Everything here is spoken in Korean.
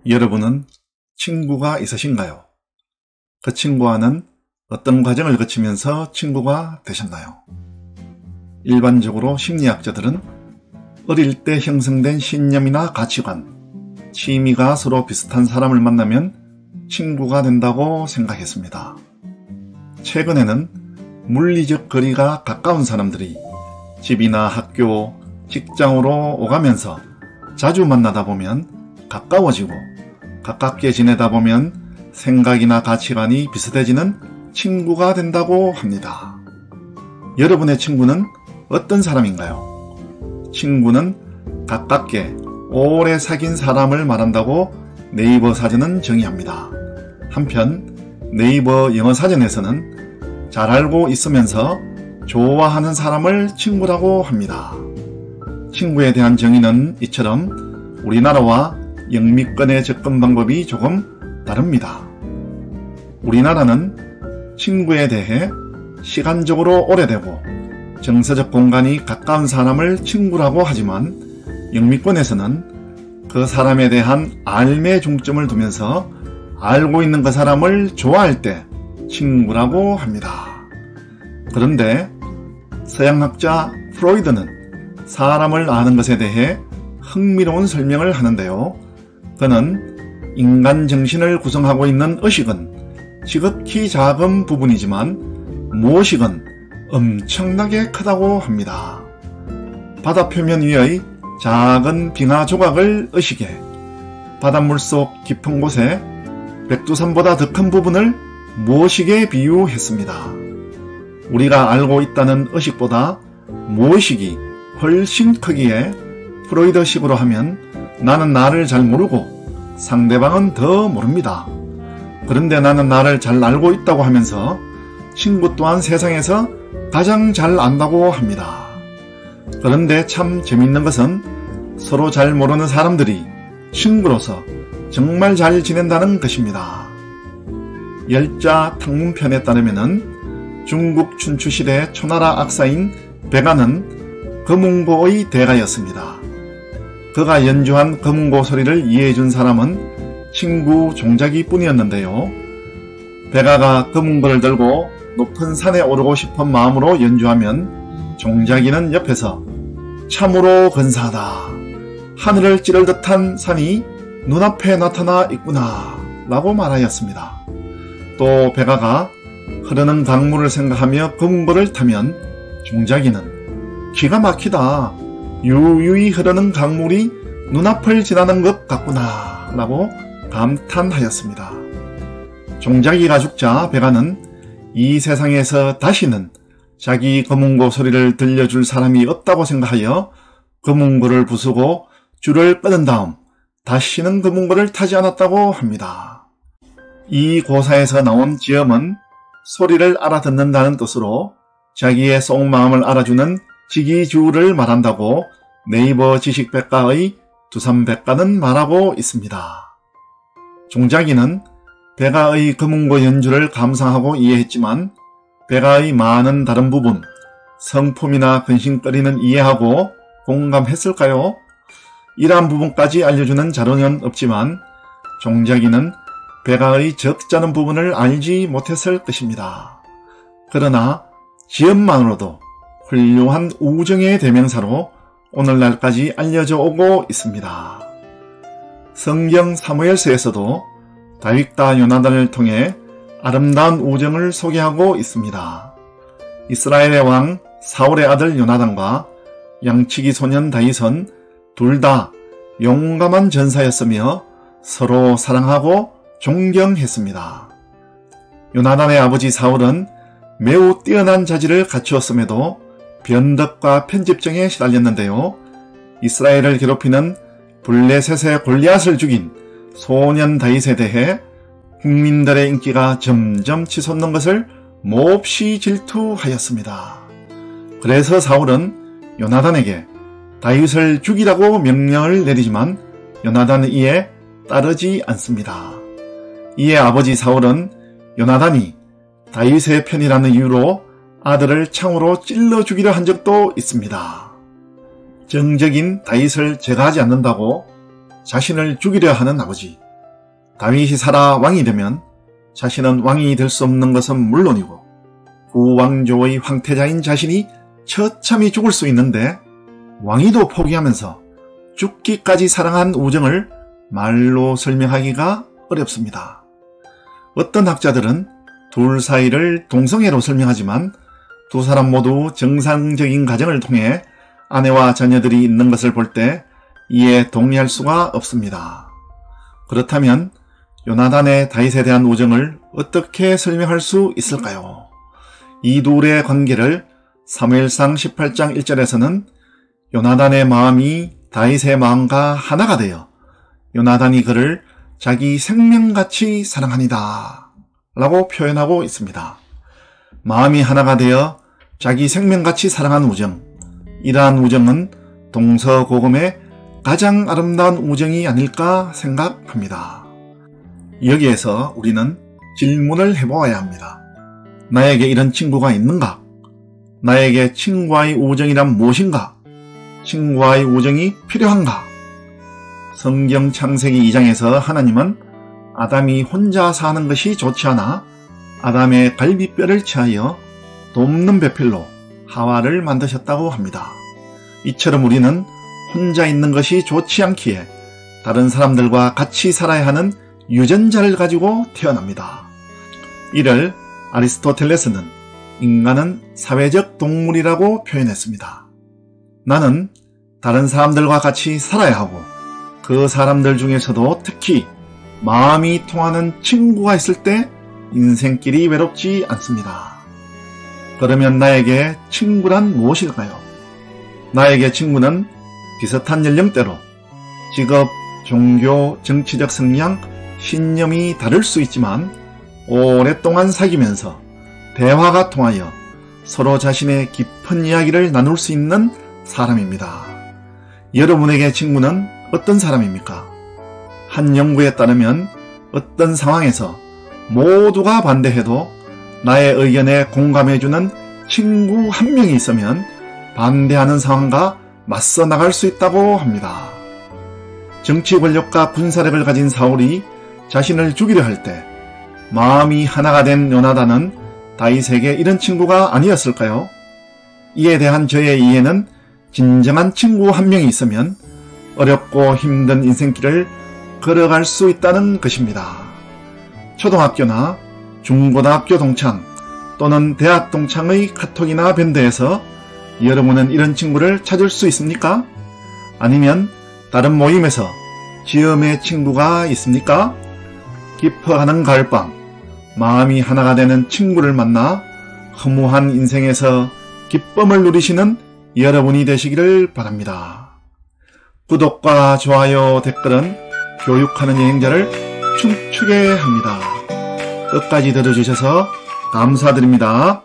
여러분은 친구가 있으신가요? 그 친구와는 어떤 과정을 거치면서 친구가 되셨나요? 일반적으로 심리학자들은 어릴 때 형성된 신념이나 가치관, 취미가 서로 비슷한 사람을 만나면 친구가 된다고 생각했습니다. 최근에는 물리적 거리가 가까운 사람들이 집이나 학교, 직장으로 오가면서 자주 만나다 보면 가까워지고, 가깝게 지내다 보면 생각이나 가치관이 비슷해지는 친구가 된다고 합니다. 여러분의 친구는 어떤 사람인가요? 친구는 가깝게 오래 사귄 사람을 말한다고 네이버 사전은 정의합니다. 한편 네이버 영어 사전에서는 잘 알고 있으면서 좋아하는 사람을 친구라고 합니다. 친구에 대한 정의는 이처럼 우리나라와 영미권의 접근 방법이 조금 다릅니다. 우리나라는 친구에 대해 시간적으로 오래되고 정서적 공간이 가까운 사람을 친구라고 하지만 영미권에서는 그 사람에 대한 알매 중점을 두면서 알고 있는 그 사람을 좋아할 때 친구라고 합니다. 그런데 서양학자 프로이드는 사람을 아는 것에 대해 흥미로운 설명을 하는데요. 그는 인간 정신을 구성하고 있는 의식은 지극히 작은 부분이지만 무의식은 엄청나게 크다고 합니다. 바다 표면 위의 작은 빙하 조각을 의식해 바닷물 속 깊은 곳에 백두산보다 더 큰 부분을 무의식에 비유했습니다. 우리가 알고 있다는 의식보다 무의식이 훨씬 크기에 프로이드식으로 하면 나는 나를 잘 모르고 상대방은 더 모릅니다. 그런데 나는 나를 잘 알고 있다고 하면서 친구 또한 세상에서 가장 잘 안다고 합니다. 그런데 참 재밌는 것은 서로 잘 모르는 사람들이 친구로서 정말 잘 지낸다는 것입니다. 열자 탕문편에 따르면 중국 춘추시대 초나라 악사인 백아는 거문고의 대가였습니다. 그가 연주한 거문고 소리를 이해해준 사람은 친구 종자기 뿐이었는데요. 백아가 거문고를 들고 높은 산에 오르고 싶은 마음으로 연주하면 종자기는 옆에서 참으로 근사하다, 하늘을 찌를 듯한 산이 눈앞에 나타나 있구나 라고 말하였습니다. 또 백아가 흐르는 강물을 생각하며 거문고를 타면 종자기는 기가 막히다, 유유히 흐르는 강물이 눈앞을 지나는 것 같구나 라고 감탄하였습니다. 종자기가 죽자 백아는 이 세상에서 다시는 자기 거문고 소리를 들려줄 사람이 없다고 생각하여 거문고를 부수고 줄을 끊은 다음 다시는 거문고를 타지 않았다고 합니다. 이 고사에서 나온 지엄은 소리를 알아듣는다는 뜻으로 자기의 속마음을 알아주는 지기주를 말한다고 네이버 지식백과의 두산백과는 말하고 있습니다. 종자기는 백아의 거문고 연주를 감상하고 이해했지만 백아의 많은 다른 부분, 성품이나 근심거리는 이해하고 공감했을까요? 이러한 부분까지 알려주는 자료는 없지만 종자기는 백아의 적잖은 부분을 알지 못했을 것입니다. 그러나 지엄만으로도 훌륭한 우정의 대명사로 오늘날까지 알려져 오고 있습니다. 성경 사무엘서에서도 다윗과 요나단을 통해 아름다운 우정을 소개하고 있습니다. 이스라엘의 왕 사울의 아들 요나단과 양치기 소년 다윗은 둘 다 용감한 전사였으며 서로 사랑하고 존경했습니다. 요나단의 아버지 사울은 매우 뛰어난 자질을 갖추었음에도 변덕과 편집증에 시달렸는데요. 이스라엘을 괴롭히는 블레셋의 골리앗을 죽인 소년 다윗에 대해 국민들의 인기가 점점 치솟는 것을 몹시 질투하였습니다. 그래서 사울은 요나단에게 다윗을 죽이라고 명령을 내리지만 요나단은 이에 따르지 않습니다. 이에 아버지 사울은 요나단이 다윗의 편이라는 이유로 아들을 창으로 찔러 죽이려 한 적도 있습니다. 정적인 다윗을 제거하지 않는다고 자신을 죽이려 하는 아버지, 다윗이 살아 왕이 되면 자신은 왕이 될 수 없는 것은 물론이고 구왕조의 황태자인 자신이 처참히 죽을 수 있는데 왕위도 포기하면서 죽기까지 사랑한 우정을 말로 설명하기가 어렵습니다. 어떤 학자들은 둘 사이를 동성애로 설명하지만 두 사람 모두 정상적인 가정을 통해 아내와 자녀들이 있는 것을 볼 때 이에 동의할 수가 없습니다. 그렇다면 요나단의 다윗에 대한 우정을 어떻게 설명할 수 있을까요? 이 둘의 관계를 사무엘상 18장 1절에서는 요나단의 마음이 다윗의 마음과 하나가 되어 요나단이 그를 자기 생명같이 사랑하니다 라고 표현하고 있습니다. 마음이 하나가 되어 자기 생명같이 사랑한 우정, 이러한 우정은 동서고금의 가장 아름다운 우정이 아닐까 생각합니다. 여기에서 우리는 질문을 해보아야 합니다. 나에게 이런 친구가 있는가? 나에게 친구와의 우정이란 무엇인가? 친구와의 우정이 필요한가? 성경 창세기 2장에서 하나님은 아담이 혼자 사는 것이 좋지 않아 아담의 갈비뼈를 취하여 돕는 배필로 하와를 만드셨다고 합니다. 이처럼 우리는 혼자 있는 것이 좋지 않기에 다른 사람들과 같이 살아야 하는 유전자를 가지고 태어납니다. 이를 아리스토텔레스는 인간은 사회적 동물이라고 표현했습니다. 나는 다른 사람들과 같이 살아야 하고 그 사람들 중에서도 특히 마음이 통하는 친구가 있을 때 인생길이 외롭지 않습니다. 그러면 나에게 친구란 무엇일까요? 나에게 친구는 비슷한 연령대로 직업, 종교, 정치적 성향, 신념이 다를 수 있지만 오랫동안 사귀면서 대화가 통하여 서로 자신의 깊은 이야기를 나눌 수 있는 사람입니다. 여러분에게 친구는 어떤 사람입니까? 한 연구에 따르면 어떤 상황에서 모두가 반대해도 나의 의견에 공감해주는 친구 한 명이 있으면 반대하는 상황과 맞서 나갈 수 있다고 합니다. 정치 권력과 군사력을 가진 사울이 자신을 죽이려 할 때 마음이 하나가 된 요나단은 다윗에게 이런 친구가 아니었을까요? 이에 대한 저의 이해는 진정한 친구 한 명이 있으면 어렵고 힘든 인생길을 걸어갈 수 있다는 것입니다. 초등학교나 중고등학교 동창 또는 대학 동창의 카톡이나 밴드에서 여러분은 이런 친구를 찾을 수 있습니까? 아니면 다른 모임에서 지음의 친구가 있습니까? 깊어가는 가을밤, 마음이 하나가 되는 친구를 만나 허무한 인생에서 기쁨을 누리시는 여러분이 되시기를 바랍니다. 구독과 좋아요, 댓글은 교육하는 여행자를 춤추게 합니다. 끝까지 들어주셔서 감사드립니다.